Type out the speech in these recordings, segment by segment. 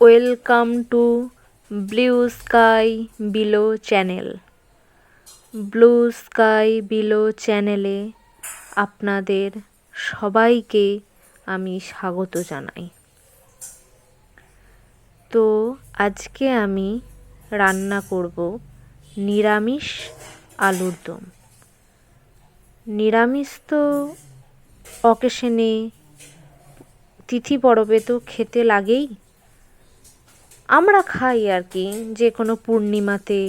Welcome to blue sky below channel. Blue sky below চ্যানেলে আপনাদের সবাইকে আমি স্বাগত জানাই। তো আজকে আমি রান্না করব নিরামিষ আলুর দম। নিরামিষ তো অকেশনে তিথি পরবে তো খেতে লাগেই। আমরা খাই আর কি, যে কোনো পূর্ণিমাতে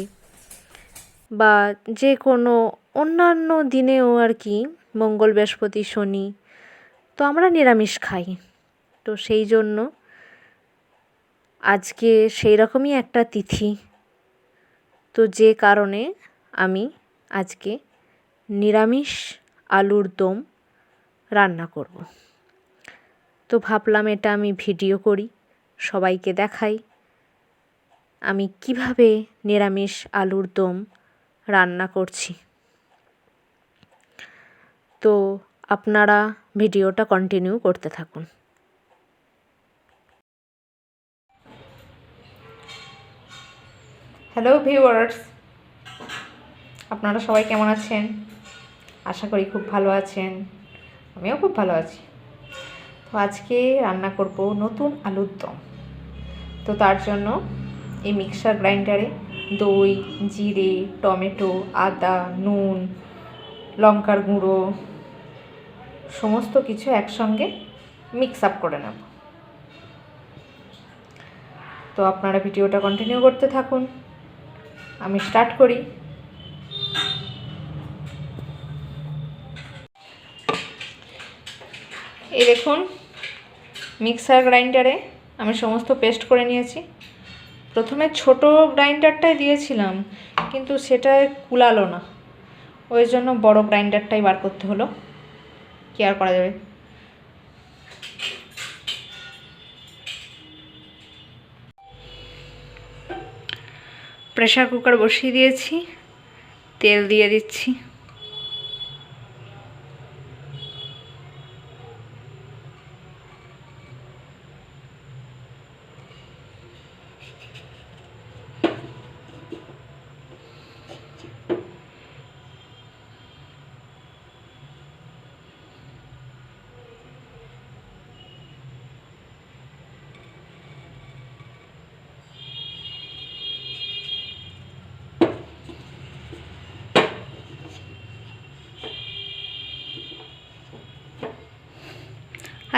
বা যে কোনো অন্যান্য দিনেও আর কি, মঙ্গল বৃহস্পতি শনি তো আমরা নিরামিষ খাই। তো সেই জন্য আজকে সেই রকমই একটা তিথি, তো যে কারণে আমি আজকে নিরামিষ আলুর দম রান্না করব। তো ভাবলাম এটা আমি ভিডিও করি, সবাইকে দেখাই আমি কিভাবে নিরামিষ আলুর দম রান্না করছি। তো আপনারা ভিডিওটা কন্টিনিউ করতে থাকুন। হ্যালো ভিউয়ার্স, আপনারা সবাই কেমন আছেন? আশা করি খুব ভালো আছেন, আমিও খুব ভালো আছি। তো আজকে রান্না করব নতুন আলুর দম। তো তার জন্য এই মিক্সার গ্রাইন্ডারে দই, জিরে, টমেটো, আদা, নুন, লঙ্কার গুঁড়ো সমস্ত কিছু একসঙ্গে মিক্স আপ করে নেব। তো আপনারা ভিডিওটা কন্টিনিউ করতে থাকুন, আমি স্টার্ট করি। এই দেখুন, মিক্সার গ্রাইন্ডারে আমি সমস্ত পেস্ট করে নিয়েছি। প্রথমে ছোট গ্রাইন্ডারটাই দিয়েছিলাম, কিন্তু সেটা কুলালো না, ওই জন্য বড় গ্রাইন্ডারটাই বার করতে হলো। কি আর করা যাবে। প্রেসার কুকার বসিয়ে দিয়েছি, তেল দিয়ে দিচ্ছি।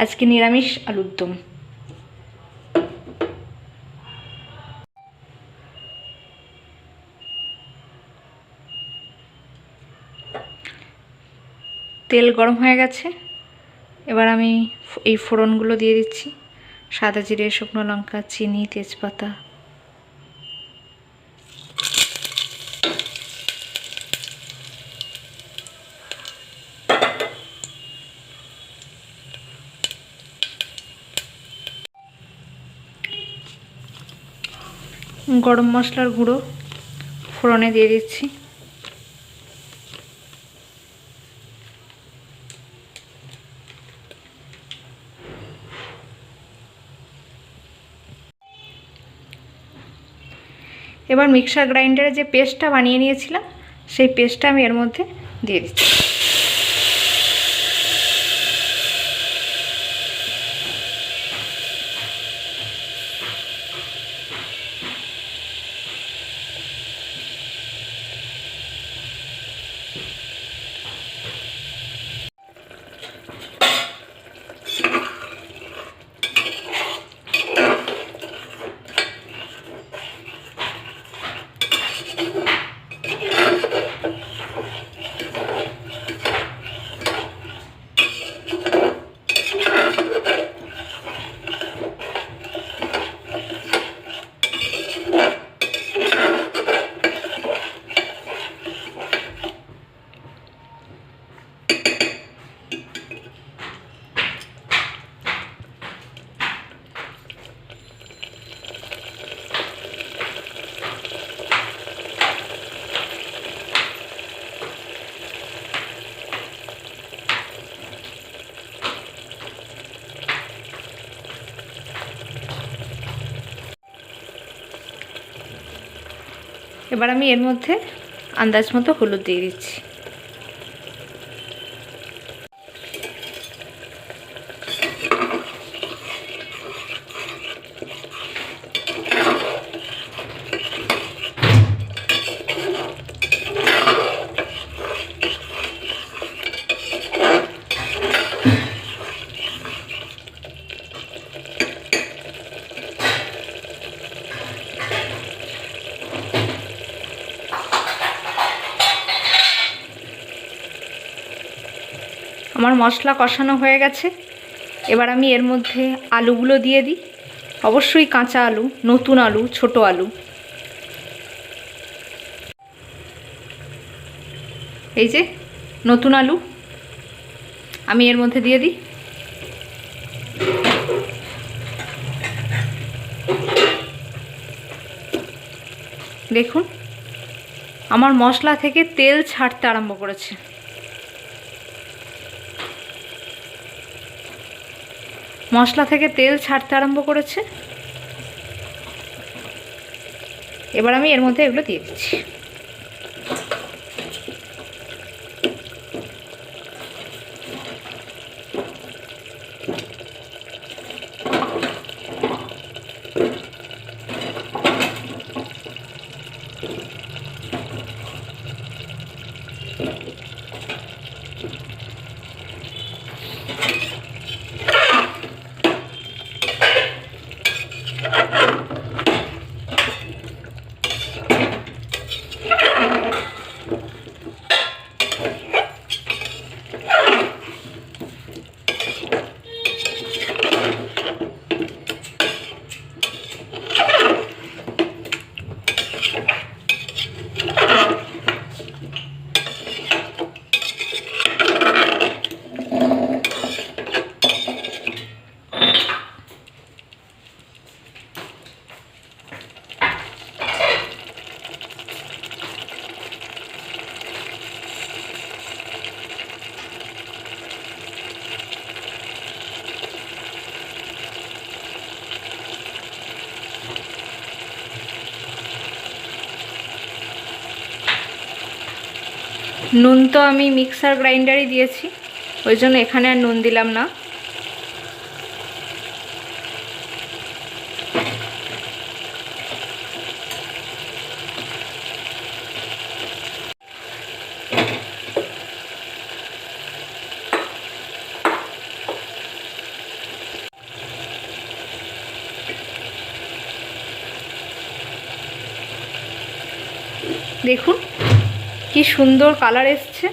আজকে নিরামিষ আলুর দম। তেল গরম হয়ে গেছে, এবার আমি এই ফোড়নগুলো দিয়ে দিচ্ছি। সাদা জিরে, শুকনো লঙ্কা, চিনি, তেজপাতা। গরম মশলার গুঁড়ো ফোড়নে দিয়ে দিচ্ছি। এবার মিক্সার গ্রাইন্ডারে যে পেস্টটা বানিয়ে নিয়েছিলাম, সেই পেস্টটা আমি এর মধ্যে দিয়ে দিচ্ছি। এবার আমি এর মধ্যে আন্দাজ মতো হলুদ দিয়ে দিচ্ছি। আমার মশলা কষানো হয়ে গেছে। এবার আমি এর মধ্যে আলুগুলো দিয়ে দিই। অবশ্যই কাঁচা আলু, নতুন আলু, ছোট আলু। এই যে নতুন আলু আমি এর মধ্যে দিয়ে দিই। দেখুন আমার মশলা থেকে তেল ছাড়তে আরম্ভ করেছে। মশলা থেকে তেল ছাড়তে আরম্ভ করেছে। এবার আমি এর মধ্যে এগুলো দিয়ে দিচ্ছি। নুন তো আমি মিক্সার গ্রাইন্ডারই দিয়েছি, ওই জন্য এখানে আর নুন দিলাম না। দেখুন কি সুন্দর কালার এসছে।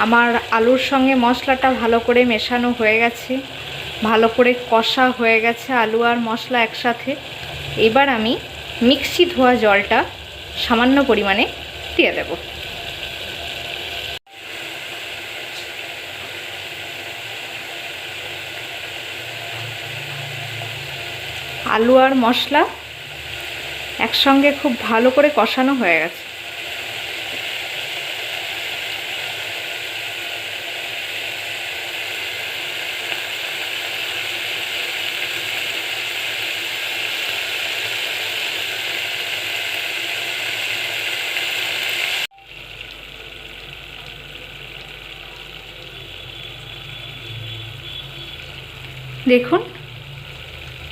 আমার আলুর সঙ্গে মশলাটা ভালো করে মেশানো হয়ে গেছে, ভালো করে কষা হয়ে গেছে আলু আর মশলা একসাথে। এবার আমি মিক্সি ধোয়া জলটা সামান্য পরিমাণে দিয়ে দেব। আলু আর মশলা একসঙ্গে খুব ভালো করে কষানো হয়ে গেছে। দেখুন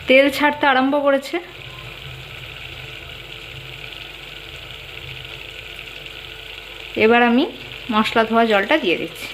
তেল ছাড়তে আরম্ভ করেছে। এবার আমি মশলা ধোয়া জলটা দিয়ে দিচ্ছি।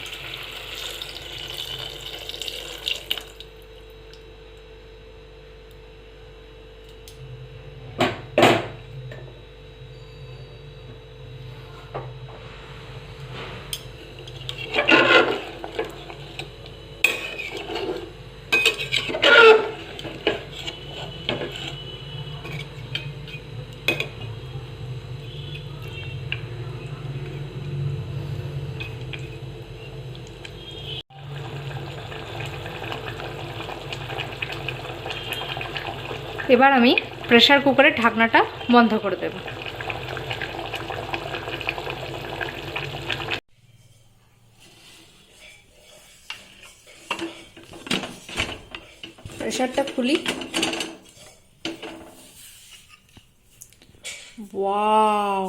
এবার আমি প্রেসার কুকারের ঢাকনাটা বন্ধ করে দেব। প্রেসারটা খুলি। ওয়াও,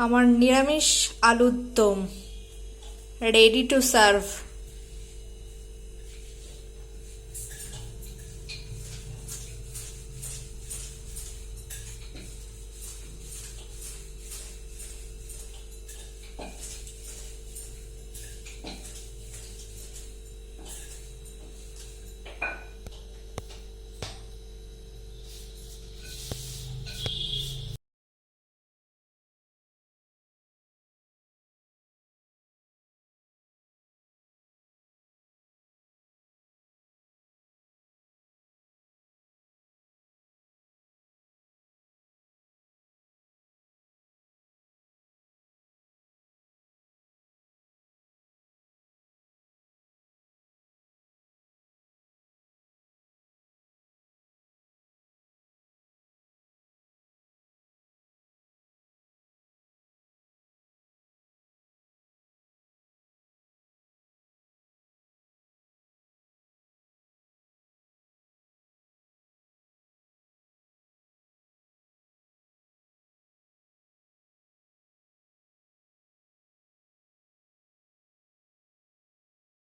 আমার নিরামিষ আলুর দম রেডি টু সার্ভ।